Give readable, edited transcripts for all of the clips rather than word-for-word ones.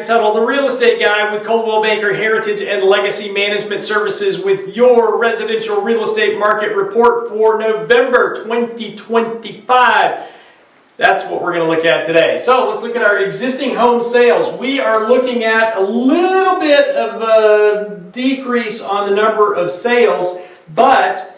Tuttle, the real estate guy with Coldwell Banker Heritage and Legacy Management Services with your residential real estate market report for November 2025. That's what we're going to look at today. So let's look at our existing home sales. We are looking at a little bit of a decrease on the number of sales, but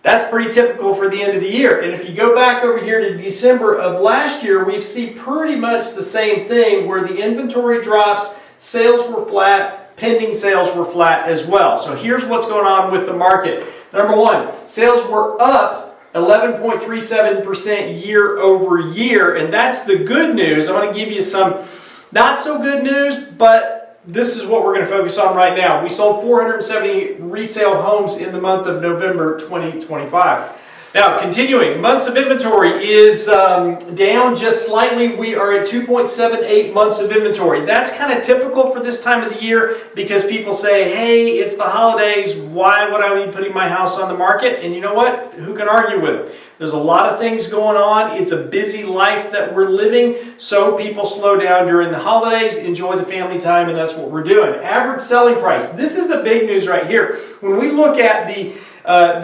that's pretty typical for the end of the year. And if you go back over here to December of last year, we see pretty much the same thing where the inventory drops, sales were flat, pending sales were flat as well. So here's what's going on with the market. Number one, sales were up 11.37% year over year, and that's the good news. I'm going to give you some not so good news, but this is what we're going to focus on right now. We sold 470 resale homes in the month of November 2025. Now, continuing, months of inventory is down just slightly. We are at 2.78 months of inventory. That's kind of typical for this time of the year because people say, hey, it's the holidays. Why would I be putting my house on the market? And you know what? Who can argue with it? There's a lot of things going on. It's a busy life that we're living, so people slow down during the holidays, enjoy the family time, and that's what we're doing. Average selling price. This is the big news right here. When we look at the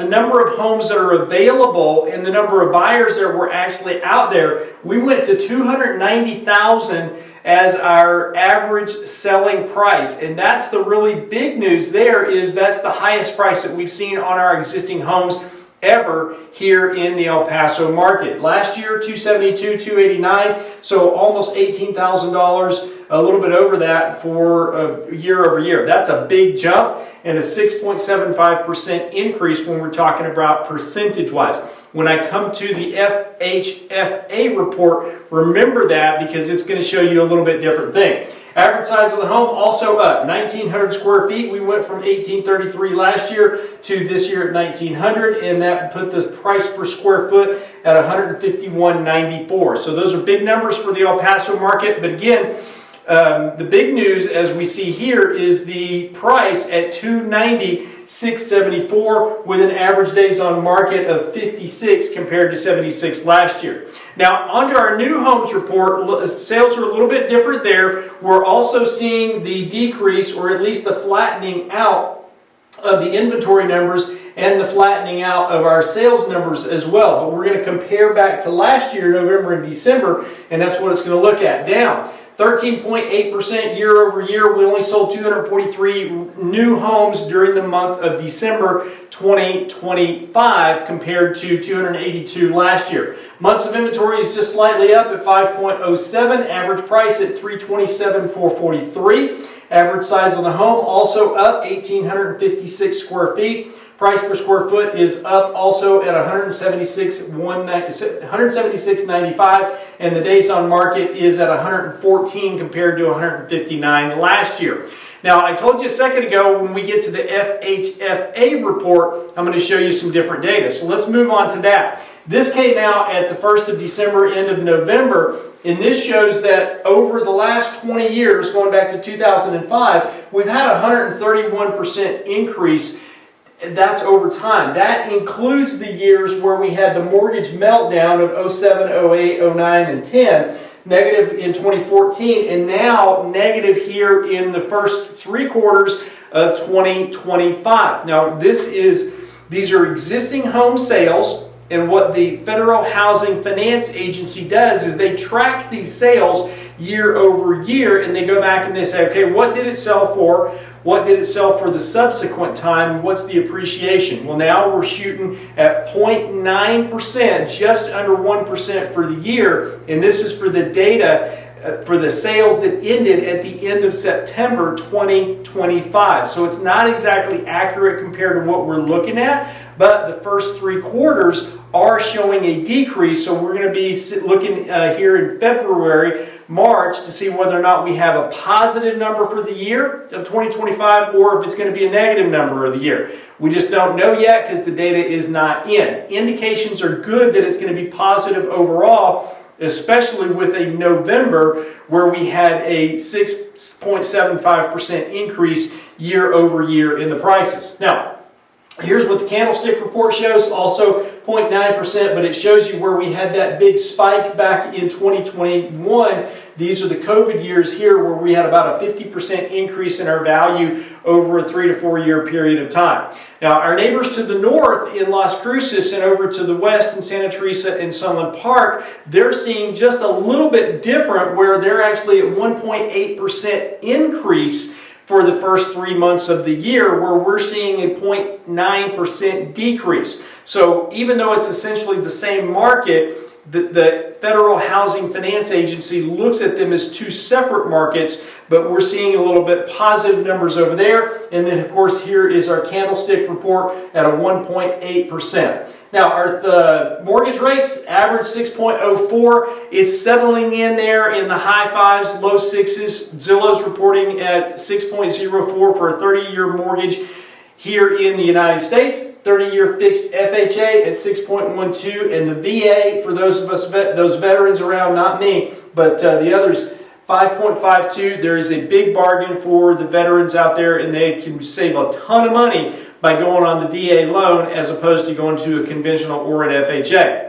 number of homes that are available and the number of buyers that were actually out there, we went to 290,000 as our average selling price. And that's the really big news there, is that's the highest price that we've seen on our existing homes ever here in the El Paso market. Last year, 272, 289, so almost $18,000, a little bit over that for year over year. That's a big jump and a 6.75% increase when we're talking about percentage-wise. When I come to the FHFA report, remember that because it's going to show you a little bit different thing. Average size of the home also up, 1,900 square feet. We went from 1,833 last year to this year at 1,900, and that put the price per square foot at $151.94. So those are big numbers for the El Paso market. But again, the big news, as we see here, is the price at $290,674 with an average days on market of 56 compared to 76 last year. Now, onto our new homes report, sales are a little bit different there. We're also seeing the decrease, or at least the flattening out of the inventory numbers and the flattening out of our sales numbers as well. But we're going to compare back to last year, November and December, and that's what it's going to look at. Down 13.8% year over year. We only sold 243 new homes during the month of December 2025 compared to 282 last year. Months of inventory is just slightly up at 5.07. Average price at $327,443. Average size of the home also up, 1,856 square feet. Price per square foot is up also at $176.95, and the days on market is at 114 compared to 159 last year. Now, I told you a second ago, when we get to the FHFA report, I'm going to show you some different data. So let's move on to that. This came out at the 1st of December, end of November, and this shows that over the last 20 years, going back to 2005, we've had a 131% increase. That's over time. That includes the years where we had the mortgage meltdown of 07, 08, 09, and 10, negative in 2014, and now negative here in the first 3 quarters of 2025. Now, these are existing home sales, and what the Federal Housing Finance Agency does is they track these sales year over year, and they go back and they say, okay, what did it sell for? What did it sell for the subsequent time? What's the appreciation? Well, now we're shooting at 0.9%, just under 1% for the year. And this is for the data for the sales that ended at the end of September 2025. So it's not exactly accurate compared to what we're looking at, but the first 3 quarters are showing a decrease. So we're going to be looking here in February, March to see whether or not we have a positive number for the year of 2025 or if it's going to be a negative number of the year. We just don't know yet because the data is not in. Indications are good that it's going to be positive overall, especially with a November where we had a 6.75% increase year over year in the prices. Now, Here's what the candlestick report shows, also 0.9%, but it shows you where we had that big spike back in 2021. These are the COVID years here where we had about a 50% increase in our value over a 3 to 4 year period of time. Now, our neighbors to the north in Las Cruces and over to the west in Santa Teresa and Sunland Park, they're seeing just a little bit different, where they're actually at 1.8% increase for the first 3 months of the year, where we're seeing a 0.9% decrease. So even though it's essentially the same market, the Federal Housing Finance Agency looks at them as two separate markets, but we're seeing a little bit positive numbers over there. And then, of course, here is our candlestick report at a 1.8%. Now, the mortgage rates average 6.04. It's settling in there in the high fives, low sixes. Zillow's reporting at 6.04 for a 30-year mortgage here in the United States. 30-year fixed FHA at 6.12, and the VA, for those of us, those veterans around, not me, but the others, 5.52. There is a big bargain for the veterans out there, and they can save a ton of money by going on the VA loan as opposed to going to a conventional or an FHA.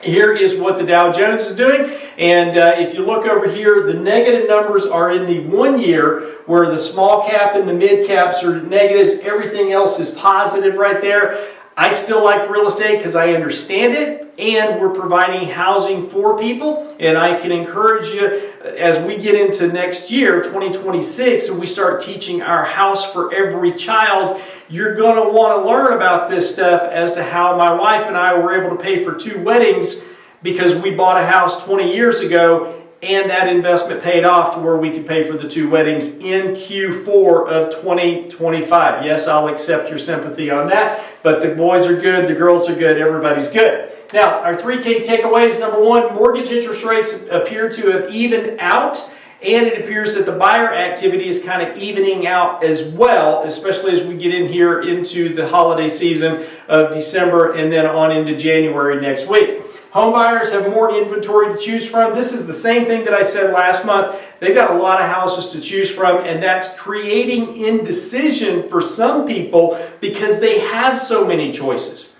Here is what the Dow Jones is doing, and if you look over here, the negative numbers are in the 1 year, where the small cap and the mid caps are negatives. Everything else is positive right there. I still like real estate because I understand it, and we're providing housing for people, and I can encourage you as we get into next year, 2026, and we start teaching our house for every child. You're going to want to learn about this stuff as to how my wife and I were able to pay for 2 weddings because we bought a house 20 years ago, and that investment paid off to where we could pay for the 2 weddings in Q4 of 2025. Yes, I'll accept your sympathy on that, but the boys are good, the girls are good, everybody's good. Now, our 3 key takeaways. Number 1, mortgage interest rates appear to have evened out, and it appears that the buyer activity is kind of evening out as well, especially as we get in here into the holiday season of December and then on into January next week. Home buyers have more inventory to choose from. This is the same thing that I said last month. They've got a lot of houses to choose from, and that's creating indecision for some people because they have so many choices.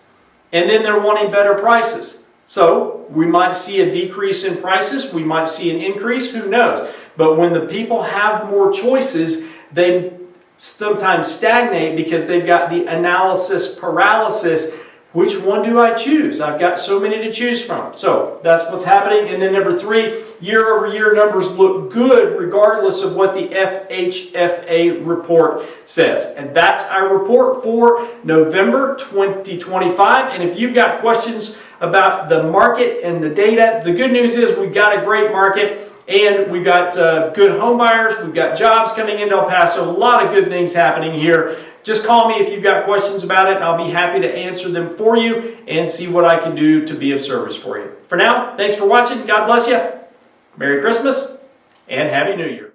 And then they're wanting better prices. So we might see a decrease in prices. We might see an increase. Who knows? But when the people have more choices, they sometimes stagnate because they've got the analysis paralysis. Which one do I choose? I've got so many to choose from. So that's what's happening. And then number 3, year-over-year numbers look good regardless of what the FHFA report says. And that's our report for November 2025. And if you've got questions about the market and the data, the good news is we've got a great market. And we've got good home buyers. We've got jobs coming into El Paso. A lot of good things happening here. Just call me if you've got questions about it, and I'll be happy to answer them for you and see what I can do to be of service for you. For now, thanks for watching. God bless you. Merry Christmas and Happy New Year.